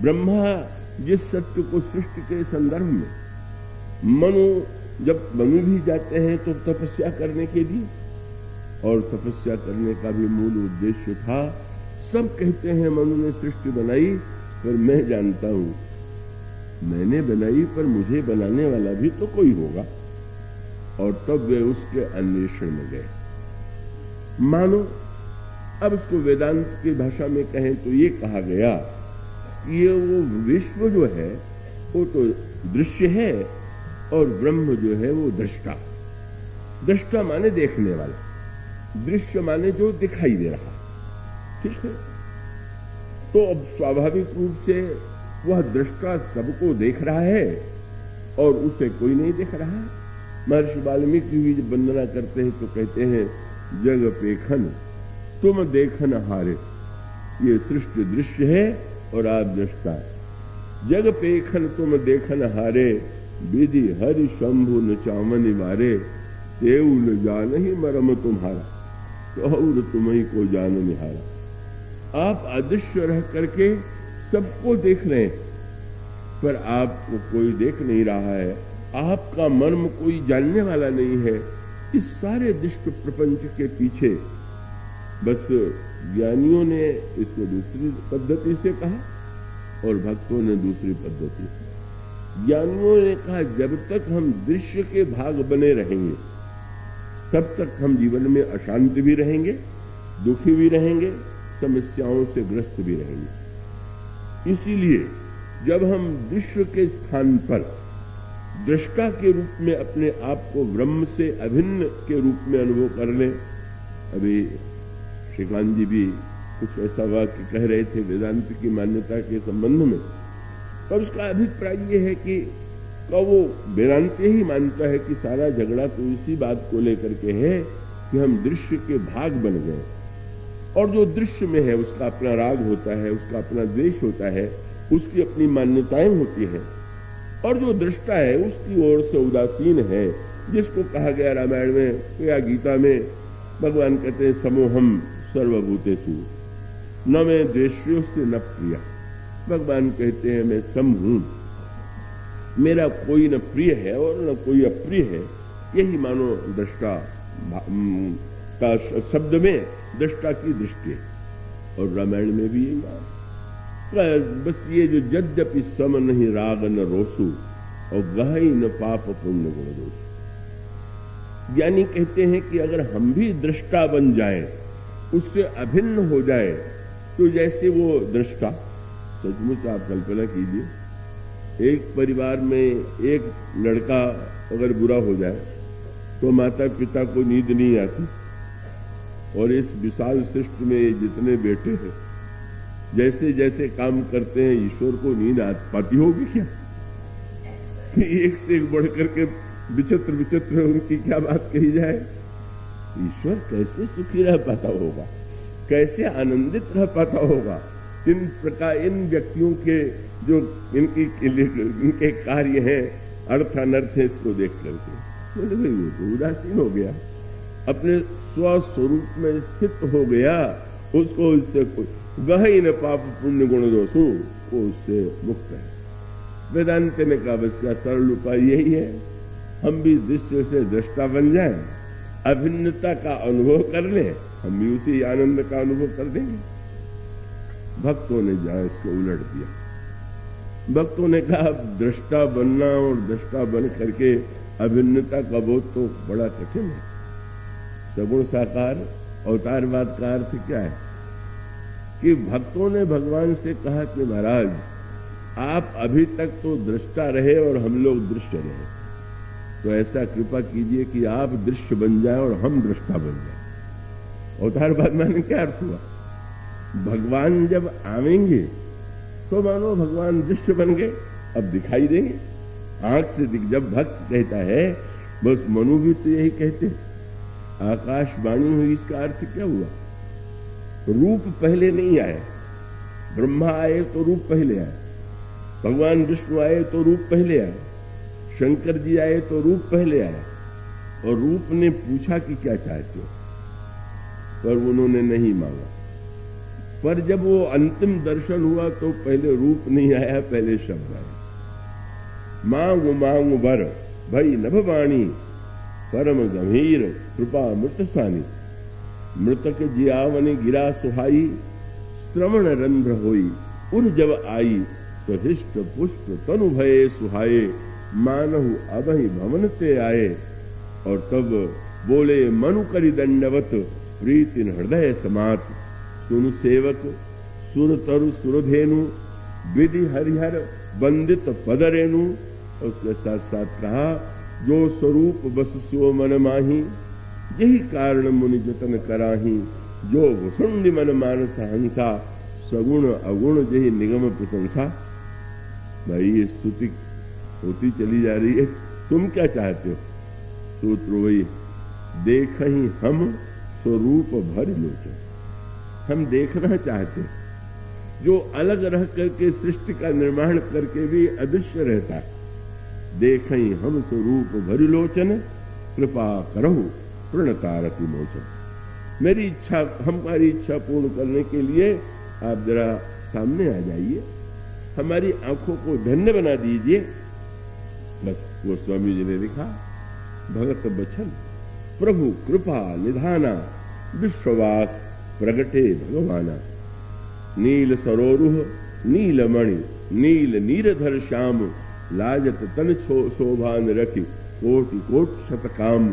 ब्रह्मा जिस सत्य को सृष्टि के संदर्भ में जब मनु भी जाते हैं तो तपस्या करने के लिए, और तपस्या करने का भी मूल उद्देश्य था। सब कहते हैं मनु ने सृष्टि बनाई, पर मैं जानता हूं मैंने बनाई, पर मुझे बनाने वाला भी तो कोई होगा। और तब वे उसके अन्वेषण में गए। मानो अब इसको वेदांत की भाषा में कहें तो ये कहा गया कि ये वो विश्व जो है वो तो दृश्य है, और ब्रह्म जो है वो दृष्टा। दृष्टा माने देखने वाला, दृश्य माने जो दिखाई दे रहा। ठीक है, तो अब स्वाभाविक रूप से वह दृष्टा सबको देख रहा है और उसे कोई नहीं देख रहा है। महर्षि वाल्मीकि भी जब वंदना करते हैं तो कहते हैं, जग पेखन तुम देखन हारे। ये सृष्टि दृश्य है और आप दृष्टा। जग पेखन तुम देखन हारे, विधि हरि शंभु न चावन निवारे। तेऊ न जान ही मरम तुम्हारा, तो और तुम्हें को जान निहारा। आप अदृश्य रह करके सबको देख रहे हैं, पर आपको कोई देख नहीं रहा है। आपका मर्म कोई जानने वाला नहीं है। इस सारे दुष्ट प्रपंच के पीछे बस ज्ञानियों ने इसको दूसरी पद्धति से कहा और भक्तों ने दूसरी पद्धति से। ज्ञानियों ने कहा, जब तक हम दृश्य के भाग बने रहेंगे तब तक हम जीवन में अशांत भी रहेंगे, दुखी भी रहेंगे, समस्याओं से ग्रस्त भी रहेंगे। इसीलिए जब हम दृश्य के स्थान पर दृष्टा के रूप में अपने आप को ब्रह्म से अभिन्न के रूप में अनुभव कर लें। अभी श्रीकांत जी भी कुछ ऐसा वाक्य कह रहे थे वेदांत की मान्यता के संबंध में, और उसका अभिप्राय ये है कि वो वेदांत ही मानता है कि सारा झगड़ा तो इसी बात को लेकर के है कि हम दृश्य के भाग बन गए, और जो दृश्य में है उसका अपना राग होता है, उसका अपना द्वेष होता है, उसकी अपनी मान्यताएं होती हैं, और जो दृष्टा है उसकी ओर से उदासीन है, जिसको कहा गया रामायण में या गीता में। भगवान कहते हैं, समोहम सर्वभूतेषु न मैं द्वेष्योस्ति न प्रिया। भगवान कहते हैं, मैं सम हूं, मेरा कोई न प्रिय है और न कोई अप्रिय है। यही मानो दृष्टा का शब्द में दृष्टा की दृष्टि है, और रामायण में भी यही बात। बस ये जो यद्यपि सम नहीं राग न रोसु, और गहई न पाप पुण्य गुण दोष। ज्ञानी कहते हैं कि अगर हम भी दृष्टा बन जाएं, उससे अभिन्न हो जाए, तो जैसे वो दृष्टा, सचमुच आप कल्पना कीजिए, एक परिवार में एक लड़का अगर बुरा हो जाए तो माता पिता को नींद नहीं आती, और इस विशाल सृष्टि में जितने बेटे हैं जैसे जैसे काम करते हैं, ईश्वर को नींद आ पाती होगी क्या? एक से एक बढ़ करके विचित्र विचित्र उनकी क्या बात कही जाए। ईश्वर कैसे सुखी रह पाता होगा, कैसे आनंदित रह पाता होगा इन प्रकार इन व्यक्तियों के जो इनके कार्य हैं, अर्थ अनर्थ है, इसको देख करके बोले भाई वो तो उदासीन हो गया, अपने स्वस्वरूप में स्थित हो गया, उसको इससे गहई न पाप पुण्य गुण दोषु, वो उससे मुक्त है। वेदांत ने कहा बस क्या सरल उपाय यही है, हम भी दृश्य से दृष्टा बन जाएं, अभिन्नता का अनुभव कर लें, हम भी उसी आनंद का अनुभव कर देंगे। भक्तों ने जहां इसको उलट दिया, भक्तों ने कहा दृष्टा बनना और दृष्टा बन करके अभिन्नता का बोध तो बड़ा कठिन है। सगुण साकार अवतारवाद का अर्थ क्या है कि भक्तों ने भगवान से कहा कि महाराज आप अभी तक तो दृष्टा रहे और हम लोग दृश्य रहे, तो ऐसा कृपा कीजिए कि आप दृश्य बन जाए और हम दृष्टा बन जाए। अवतारवाद माने क्या अर्थ हुआ? भगवान जब आवेंगे तो मानो भगवान दृश्य बन गए, अब दिखाई देंगे आंख से जब भक्त कहता है, बस मनु भी तो यही कहते, आकाशवाणी हुई, इसका अर्थ क्या हुआ? रूप पहले नहीं आए, ब्रह्मा आए तो रूप पहले आए, भगवान विष्णु आए तो रूप पहले आए, शंकर जी आए तो रूप पहले आए, और रूप ने पूछा कि क्या चाहते हो, पर उन्होंने नहीं मांगा। पर जब वो अंतिम दर्शन हुआ तो पहले रूप नहीं आया, पहले शब्द आया। मांगु मांगु बर भई नभवाणी, परम गंभीर कृपा मृत सानी। मृतक जियावनि गिरा सुहाई, श्रवण रंध्र होई उर जब आई। तो हिष्ट पुष्ट तनु भये सुहाये, मानहु अबहि भवन ते आए। और तब बोले मनु करि दंडवत, प्रीतिन हृदय समात। सुनु सेवक सुर तरु सुरधेनु, विधि हरिहर बंदित पदरेनु। उसके साथ साथ कहा जो स्वरूप बस सो मन माही, यही कारण मुनि जतन कराही। जो भुसुंडी मन मानस हंसा, सगुण अगुण जही निगम प्रशंसा। भाई ये स्तुति होती चली जा रही है, तुम क्या चाहते हो? सूत्र वही, देख ही हम स्वरूप भर लोचन। हम देखना चाहते, जो अलग रह करके सृष्टि का निर्माण करके भी अदृश्य रहता है। देख ही हम स्वरूप भर लोचन, कृपा करहु प्रणतारति मोचन। मेरी इच्छा, हमारी इच्छा पूर्ण करने के लिए आप जरा सामने आ जाइए, हमारी आंखों को धन्य बना दीजिए। बस वो स्वामी जी ने लिखा, भगत बचन प्रभु कृपा निधाना, विश्ववास प्रगटे भगवाना। नील सरोरुह नीलमणि, नील नीरधर श्याम। लाजत तन शोभान रखी, कोटि कोट शतकाम।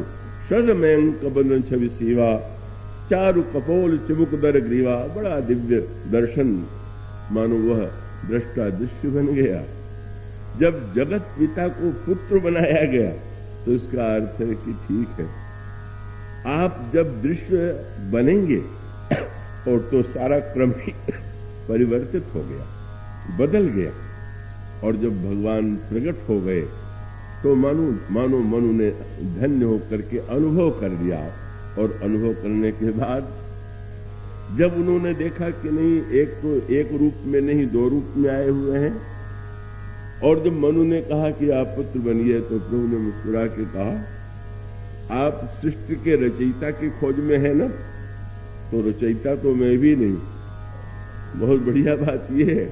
शद मयंक बंधन छवि सीवा, चारु कपोल चिमुक दर ग्रीवा। बड़ा दिव्य दर्शन, मानो वह दृष्टा दृश्य बन गया। जब जगत पिता को पुत्र बनाया गया तो इसका अर्थ है कि ठीक है, आप जब दृश्य बनेंगे और तो सारा क्रम ही परिवर्तित हो गया, बदल गया। और जब भगवान प्रकट हो गए तो मानो मनु ने धन्य होकर के अनुभव कर लिया। और अनुभव करने के बाद जब उन्होंने देखा कि नहीं, एक रूप में नहीं, दो रूप में आए हुए हैं। और जब मनु ने कहा कि आप पुत्र बनिए, तो प्रभु ने मुस्कुरा के कहा, आप सृष्टि के रचयिता की खोज में है ना? तो रचयिता तो मैं भी नहीं। बहुत बढ़िया बात यह है।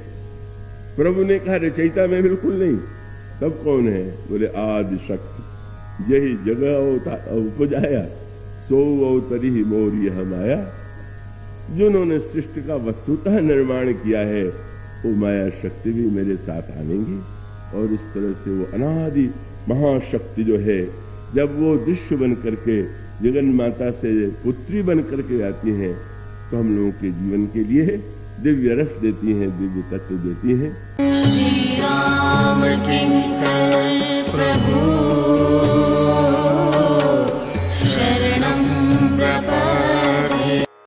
प्रभु ने कहा रचयिता मैं बिल्कुल नहीं। तब कौन है? बोले आदि शक्ति, यही जगह उपजाया, सो अवतरी ही मोरी हम आया। जिन्होंने सृष्टि का वस्तुतः निर्माण किया है, वो माया शक्ति भी मेरे साथ आनेंगी। और इस तरह से वो अनादि महाशक्ति जो है, जब वो दृश्य बन करके जगन माता से पुत्री बन करके आती हैं, तो हम लोगों के जीवन के लिए दिव्य रस देती हैं, दिव्य तत्व देती हैं। श्री राम किंकर प्रभु